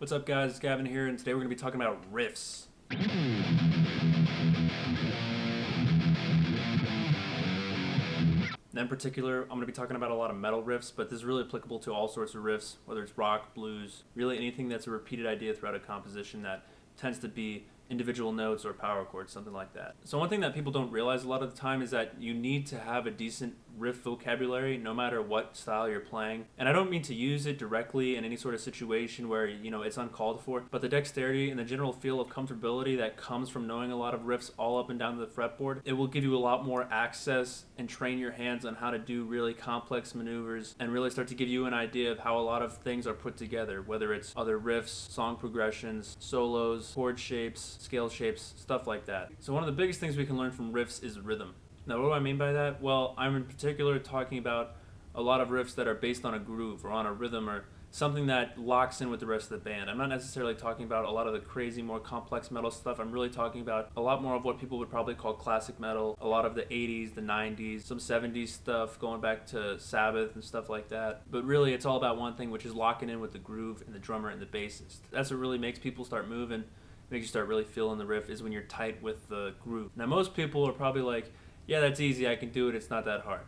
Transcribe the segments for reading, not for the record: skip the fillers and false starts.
What's up, guys? It's Gavin here, and today we're going to be talking about riffs. In particular, I'm going to be talking about a lot of metal riffs, but this is really applicable to all sorts of riffs, whether it's rock, blues, really anything that's a repeated idea throughout a composition that tends to be individual notes or power chords, something like that. So one thing that people don't realize a lot of the time is that you need to have a decent riff vocabulary no matter what style you're playing. And I don't mean to use it directly in any sort of situation where, it's uncalled for, but the dexterity and the general feel of comfortability that comes from knowing a lot of riffs all up and down the fretboard, it will give you a lot more access and train your hands on how to do really complex maneuvers and really start to give you an idea of how a lot of things are put together, whether it's other riffs, song progressions, solos, chord shapes, scale shapes, stuff like that. So one of the biggest things we can learn from riffs is rhythm. Now, what do I mean by that? Well, I'm in particular talking about a lot of riffs that are based on a groove or on a rhythm or something that locks in with the rest of the band. I'm not necessarily talking about a lot of the crazy, more complex metal stuff. I'm really talking about a lot more of what people would probably call classic metal, a lot of the 80s, the 90s, some 70s stuff going back to Sabbath and stuff like that. But really, it's all about one thing, which is locking in with the groove and the drummer and the bassist. That's what really makes people start moving, makes you start really feeling the riff, is when you're tight with the groove. Now, most people are probably like, yeah, that's easy, I can do it, it's not that hard.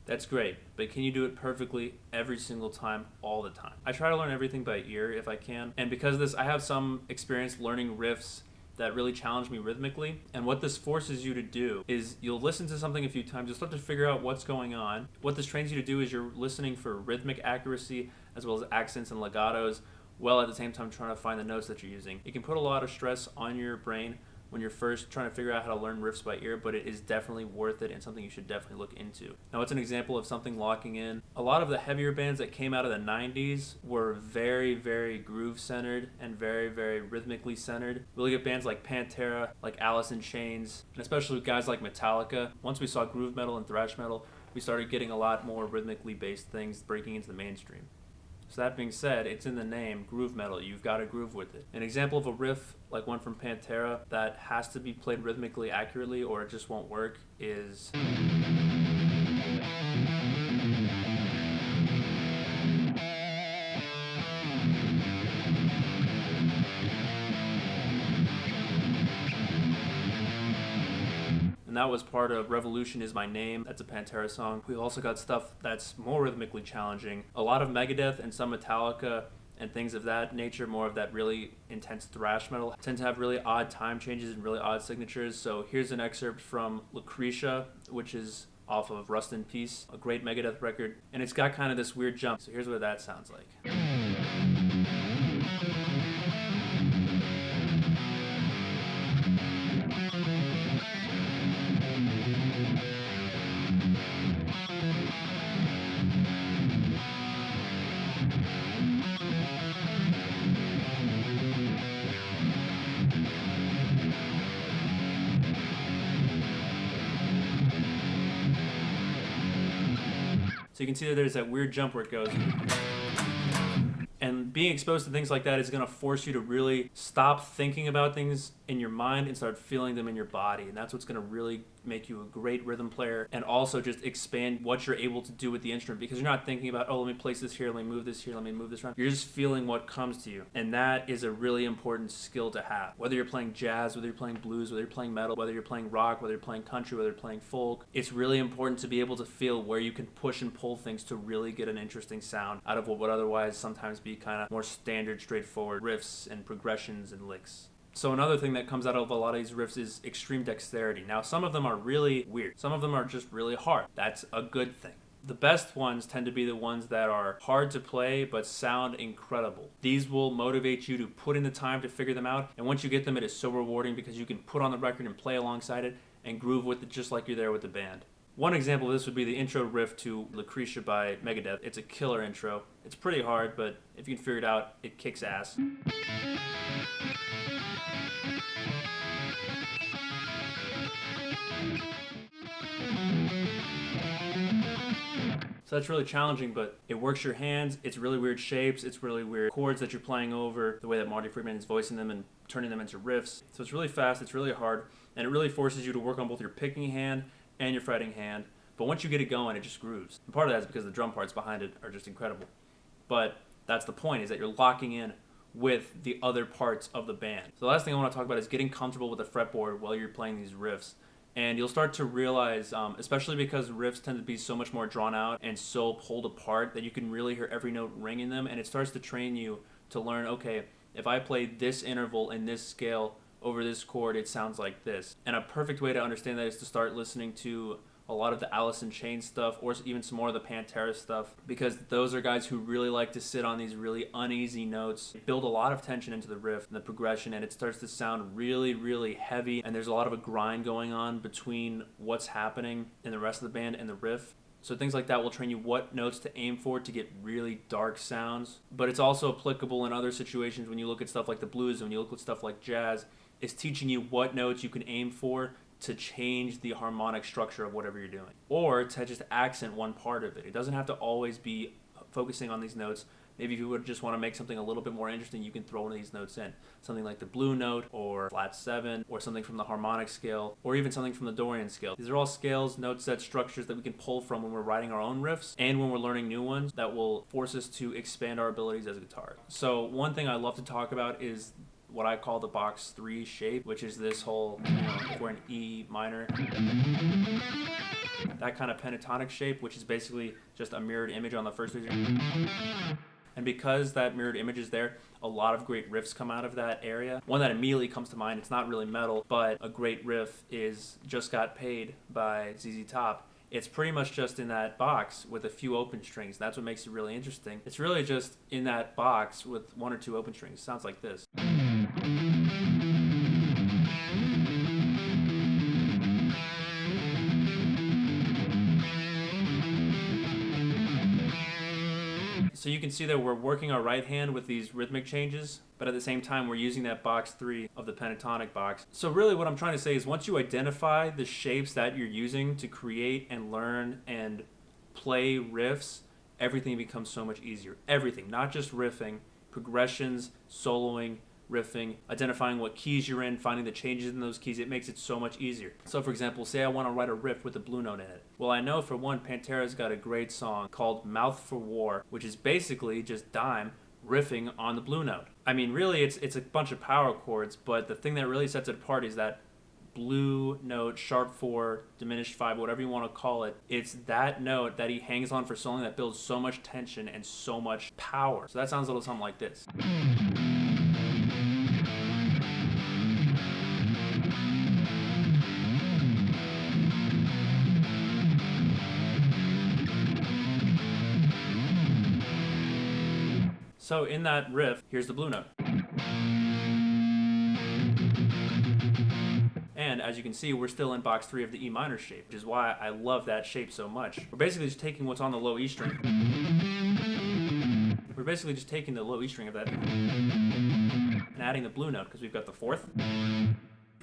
That's great, but can you do it perfectly every single time, all the time? I try to learn everything by ear if I can, and because of this, I have some experience learning riffs that really challenge me rhythmically. And what this forces you to do is you'll listen to something a few times, you'll start to figure out what's going on. What this trains you to do is you're listening for rhythmic accuracy as well as accents and legatos, while at the same time trying to find the notes that you're using. It can put a lot of stress on your brain when you're first trying to figure out how to learn riffs by ear, but it is definitely worth it and something you should definitely look into. Now, what's an example of something locking in? A lot of the heavier bands that came out of the 90s were very, very groove-centered and very, very rhythmically centered. We look at bands like Pantera, like Alice in Chains, and especially guys like Metallica. Once we saw groove metal and thrash metal, we started getting a lot more rhythmically based things breaking into the mainstream. So that being said, it's in the name, groove metal. You've got to groove with it. An example of a riff, like one from Pantera, that has to be played rhythmically accurately or it just won't work is... And that was part of Revolution Is My Name. That's a Pantera song. We've also got stuff that's more rhythmically challenging. A lot of Megadeth and some Metallica and things of that nature, more of that really intense thrash metal, tend to have really odd time changes and really odd signatures. So here's an excerpt from Lucretia, which is off of Rust in Peace, a great Megadeth record. And it's got kind of this weird jump. So here's what that sounds like. So you can see that there's that weird jump where it goes. And being exposed to things like that is going to force you to really stop thinking about things in your mind and start feeling them in your body. And that's what's going to really make you a great rhythm player and also just expand what you're able to do with the instrument, because you're not thinking about, oh, let me place this here, let me move this here, let me move this around. You're just feeling what comes to you. And that is a really important skill to have. Whether you're playing jazz, whether you're playing blues, whether you're playing metal, whether you're playing rock, whether you're playing country, whether you're playing folk, it's really important to be able to feel where you can push and pull things to really get an interesting sound out of what would otherwise sometimes be kind of more standard, straightforward riffs and progressions and licks. So another thing that comes out of a lot of these riffs is extreme dexterity. Now, some of them are really weird. Some of them are just really hard. That's a good thing. The best ones tend to be the ones that are hard to play but sound incredible. These will motivate you to put in the time to figure them out, and once you get them, it is so rewarding because you can put on the record and play alongside it and groove with it just like you're there with the band. One example of this would be the intro riff to Lucretia by Megadeth. It's a killer intro. It's pretty hard, but if you can figure it out, it kicks ass. So that's really challenging, but it works your hands. It's really weird shapes. It's really weird chords that you're playing over, the way that Marty Friedman is voicing them and turning them into riffs. So it's really fast, it's really hard, and it really forces you to work on both your picking hand and your fretting hand. But once you get it going, it just grooves. And part of that is because the drum parts behind it are just incredible. But that's the point, is that you're locking in with the other parts of the band. So the last thing I want to talk about is getting comfortable with the fretboard while you're playing these riffs. And you'll start to realize, especially because riffs tend to be so much more drawn out and so pulled apart, that you can really hear every note ring in them, and it starts to train you to learn, okay, if I play this interval in this scale over this chord, it sounds like this. And a perfect way to understand that is to start listening to a lot of the Alice in Chains stuff, or even some more of the Pantera stuff, because those are guys who really like to sit on these really uneasy notes, build a lot of tension into the riff and the progression, and it starts to sound really, really heavy, and there's a lot of a grind going on between what's happening in the rest of the band and the riff. So things like that will train you what notes to aim for to get really dark sounds. But it's also applicable in other situations when you look at stuff like the blues, and when you look at stuff like jazz. It's teaching you what notes you can aim for to change the harmonic structure of whatever you're doing, or to just accent one part of it. It doesn't have to always be focusing on these notes. Maybe if you would just want to make something a little bit more interesting, you can throw one of these notes in. Something like the blue note, or flat 7, or something from the harmonic scale, or even something from the Dorian scale. These are all scales, note sets, structures that we can pull from when we're writing our own riffs, and when we're learning new ones that will force us to expand our abilities as a guitarist. So one thing I love to talk about is what I call the box 3 shape, which is this whole, if we're in E minor, that kind of pentatonic shape, which is basically just a mirrored image on the first 3. And because that mirrored image is there, a lot of great riffs come out of that area. One that immediately comes to mind, it's not really metal, but a great riff is Just Got Paid by ZZ Top. It's pretty much just in that box with a few open strings. That's what makes it really interesting. It's really just in that box with 1 or 2 open strings. It sounds like this. So you can see that we're working our right hand with these rhythmic changes, but at the same time we're using that box 3 of the pentatonic box. So really what I'm trying to say is, once you identify the shapes that you're using to create and learn and play riffs, everything becomes so much easier. Everything, not just riffing, progressions, soloing, riffing, identifying what keys you're in, finding the changes in those keys, it makes it so much easier. So for example, say I want to write a riff with a blue note in it. Well, I know for one, Pantera's got a great song called Mouth for War, which is basically just Dime riffing on the blue note. I mean, really, it's a bunch of power chords, but the thing that really sets it apart is that blue note, sharp 4, diminished 5, whatever you want to call it. It's that note that he hangs on for so long that builds so much tension and so much power. So that sounds a little something like this. So in that riff, here's the blue note. And as you can see, we're still in box 3 of the E minor shape, which is why I love that shape so much. We're basically just taking what's on the low E string. We're basically just taking the low E string of that and adding the blue note, because we've got the 4th,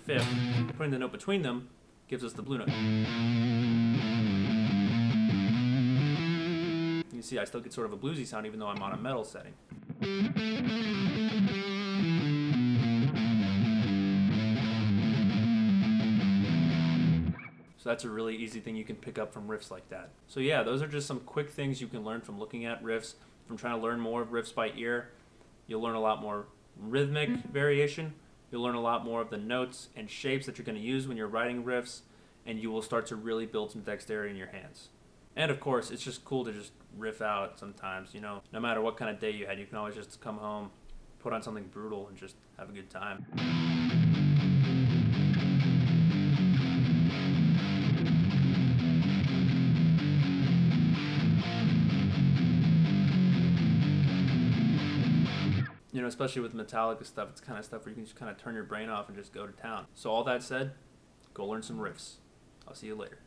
5th. Putting the note between them gives us the blue note. You can see I still get sort of a bluesy sound even though I'm on a metal setting. So that's a really easy thing you can pick up from riffs like that. So yeah, those are just some quick things you can learn from looking at riffs, from trying to learn more of riffs by ear. You'll learn a lot more rhythmic variation. You'll learn a lot more of the notes and shapes that you're going to use when you're writing riffs, and you will start to really build some dexterity in your hands. And of course, it's just cool to just riff out sometimes, you know. No matter what kind of day you had, you can always just come home, put on something brutal, and just have a good time. You know, especially with Metallica stuff, it's kind of stuff where you can just kind of turn your brain off and just go to town. So all that said, go learn some riffs. I'll see you later.